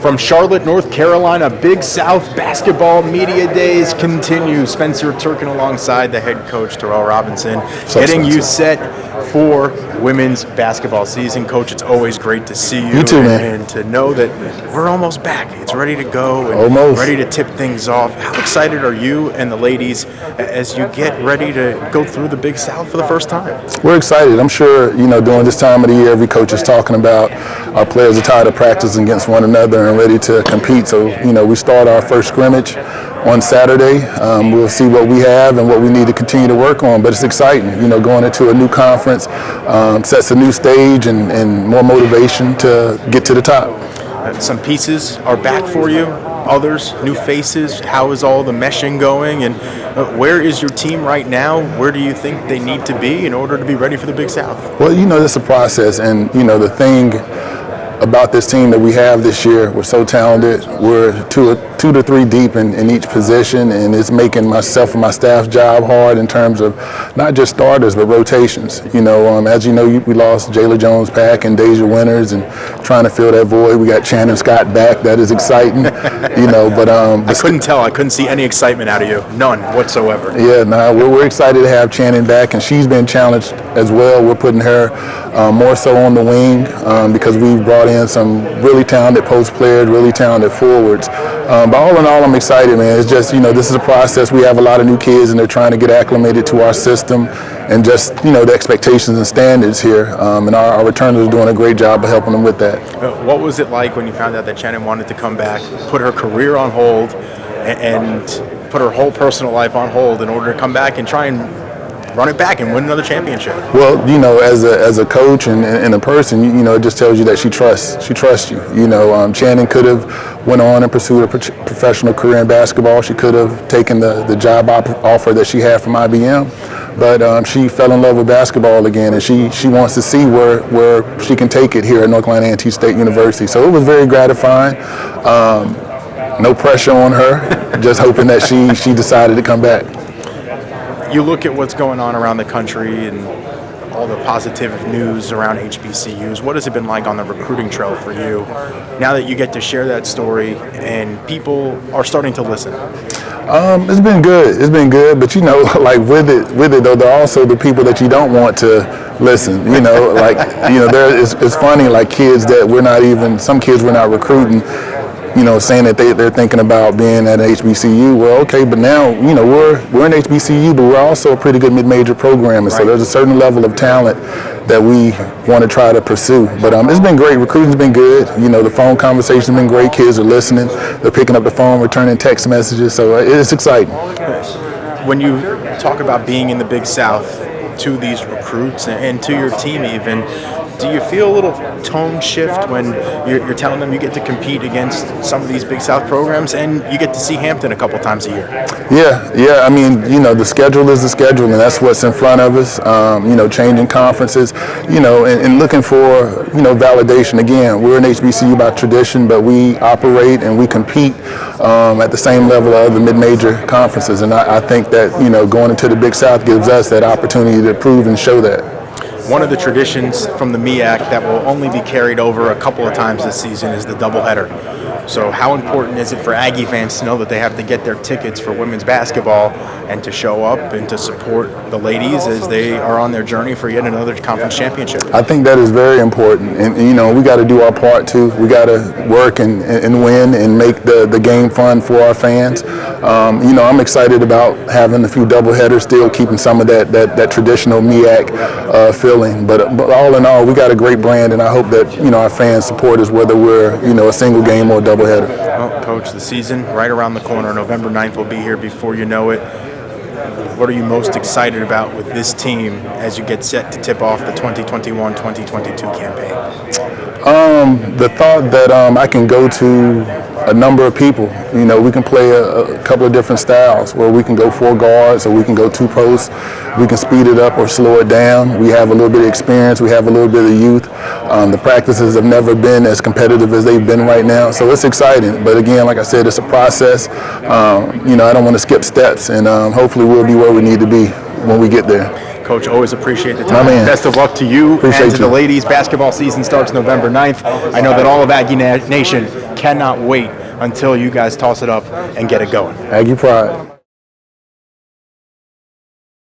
From Charlotte, North Carolina, Big South Basketball Media Days continue. Spencer Turkin alongside the head coach, Terrell Robinson, getting you set for women's basketball season. Coach, it's always great to see you. You too, man. And to know that we're almost back. It's ready to go and almost ready to tip things off. How excited are you and the ladies as you get ready to go through the Big South for the first time? We're excited. I'm sure, during this time of the year, every coach is talking about our players are tired of practicing against one another and ready to compete. So, we start our first scrimmage on Saturday. We'll see what we have and what we need to continue to work on. But it's exciting, going into a new conference, sets a new stage and more motivation to get to the top. Some pieces are back for you, others, new faces. How is all the meshing going? And where is your team right now? Where do you think they need to be in order to be ready for the Big South? Well, it's a process. And, the thing about this team that we have this year, we're so talented. We're two to three deep in each position, and it's making myself and my staff's job hard in terms of not just starters but rotations. As we lost Jayla Jones-Pack and Deja Winters, and trying to fill that void. We got Shannon Scott back. That is exciting. But I couldn't tell. I couldn't see any excitement out of you. None whatsoever. Yeah, we're excited to have Shannon back, and she's been challenged as well. We're putting her more so on the wing because we've brought in some really talented post players, really talented forwards. But all in all, I'm excited, man. It's just, this is a process. We have a lot of new kids, and they're trying to get acclimated to our system and just, the expectations and standards here. And our returners are doing a great job of helping them with that. What was it like when you found out that Shannon wanted to come back, put her career on hold, and put her whole personal life on hold in order to come back and try and run it back and win another championship? Well, as a coach and a person, it just tells you that she trusts you. Shannon could have went on and pursued a professional career in basketball. She could have taken the job offer that she had from IBM, but she fell in love with basketball again, and she wants to see where she can take it here at North Carolina A&T State University. So it was very gratifying. No pressure on her, just hoping that she decided to come back. You look at what's going on around the country and all the positive news around HBCUs. What has it been like on the recruiting trail for you now that you get to share that story and people are starting to listen? It's been good. But with it though, there are also the people that you don't want to listen. It's funny, like kids that some kids we're not recruiting, saying that they're thinking about being at an HBCU. Well, okay, but now, we're an HBCU, but we're also a pretty good mid-major program, and so there's a certain level of talent that we want to try to pursue. But it's been great. Recruiting's been good. The phone conversation's been great. Kids are listening. They're picking up the phone, returning text messages, so it's exciting. When you talk about being in the Big South to these recruits and to your team even, do you feel a little tone shift when you're telling them you get to compete against some of these Big South programs and you get to see Hampton a couple times a year? Yeah. I mean, the schedule is the schedule, and that's what's in front of us. Changing conferences, and looking for, validation. Again, we're an HBCU by tradition, but we operate and we compete at the same level of the mid-major conferences. And I think that, going into the Big South gives us that opportunity to prove and show that. One of the traditions from the MEAC that will only be carried over a couple of times this season is the doubleheader. So how important is it for Aggie fans to know that they have to get their tickets for women's basketball and to show up and to support the ladies as they are on their journey for yet another conference championship? I think that is very important. And we got to do our part too. We got to work and win and make the game fun for our fans. I'm excited about having a few doubleheaders, still keeping some of that traditional MEAC feeling. But all in all, we got a great brand, and I hope that our fans support us whether we're a single game or a doubleheader. Well, Coach, the season right around the corner. November 9th will be here before you know it. What are you most excited about with this team as you get set to tip off the 2021-2022 campaign? The thought that I can go to a number of people. We can play a couple of different styles where we can go 4 guards or we can go 2 posts. We can speed it up or slow it down. We have a little bit of experience. We have a little bit of youth. The practices have never been as competitive as they've been right now, so it's exciting. But again, like I said, it's a process. I don't want to skip steps, and hopefully we'll be where we need to be when we get there. Coach, always appreciate the time. Best of luck to you and to the ladies. Basketball season starts November 9th. I know that all of Aggie Nation cannot wait until you guys toss it up and get it going. Aggie pride.